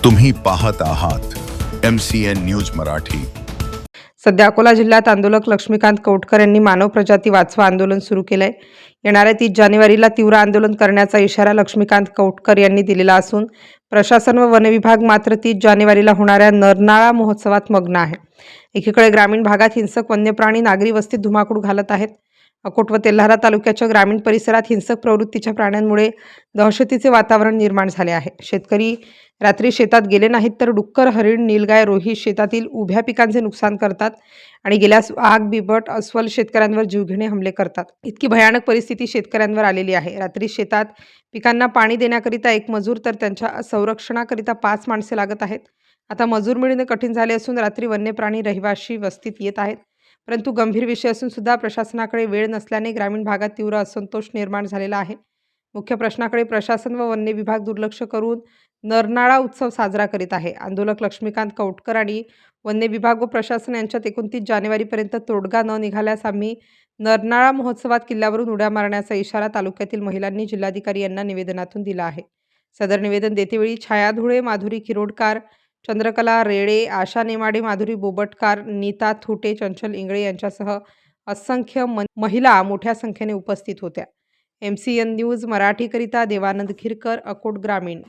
तुम्ही पाहत आहात MCN न्यूज मराठी। सध्या अकोला जिल्ह्यात आंदोलक लक्ष्मीकांत कौटकर यांनी मानव प्रजाती वाचवा आंदोलन सुरू केलंय। येणाऱ्या 30 जानेवारीला तीव्र आंदोलन करण्याचा इशारा लक्ष्मीकांत कौटकर यांनी दिलेला असून प्रशासन व वन विभाग मात्र 30 जानेवारीला होणाऱ्या नरनाळा महोत्सवात मग्न आहे। एकीकडे ग्रामीण भागात हिंसक वन्यप्राणी नागरी वस्तीत धुमाकूळ घालत आहेत। अकोट व तेल्हारा तालुक्याच्या ग्रामीण परिसरात हिंसक प्रवृत्तीच्या प्राण्यांमुळे दहशतीचे वातावरण निर्माण झाले आहे। शेतकरी रात्री शेतात गेले नाहीत तर डुक्कर, हरिण, नीलगाय, रोही शेतातील उभ्या पिकांचे नुकसान करतात आणि गेल्यास वाघ, बिबट, अस्वल शेतकऱ्यांवर जीवघेणे हमले करतात। इतकी भयानक परिस्थिती शेतकऱ्यांवर आलेली आहे। रात्री शेतात पिकांना पाणी देण्याकरिता एक मजूर तर त्यांच्या संरक्षणाकरिता 5 माणसे लागत आहेत। आता मजूर मिळणे कठीण झाले असून रात्री वन्यप्राणी रहिवाशी वस्तीत येत आहेत। परंतु गंभीर विषय असून सुद्धा प्रशासनाकडे वेळ नसल्याने ग्रामीण भागात तीव्र असंतोष निर्माण झालेला आहे। मुख्य प्रश्नाकडे प्रशासन व वन्य विभाग दुर्लक्ष करून नरनाळा उत्सव साजरा करीत आहे। आंदोलक लक्ष्मीकांत कौटकर आणि वन्य विभाग व प्रशासन यांच्यात 29 जानेवारीपर्यंत तोडगा न निघाल्यास आम्ही नरनाळा महोत्सवात किल्ल्यावरून उड्या मारण्याचा इशारा तालुक्यातील महिलांनी जिल्हाधिकारी यांना निवेदनातून दिला आहे। सदर निवेदन देतेवेळी छाया धुळे, माधुरी खिरोडकार, चंद्रकला रेडे, आशा नेमाडे, माधुरी बोबटकार, नीता थुटे, चंचल इंगळे यांच्यासह असंख्य महिला मोठ्या संख्येने उपस्थित होत्या। MCN न्यूज मराठीकरिता देवानंद खिरकर, अकोट ग्रामीण।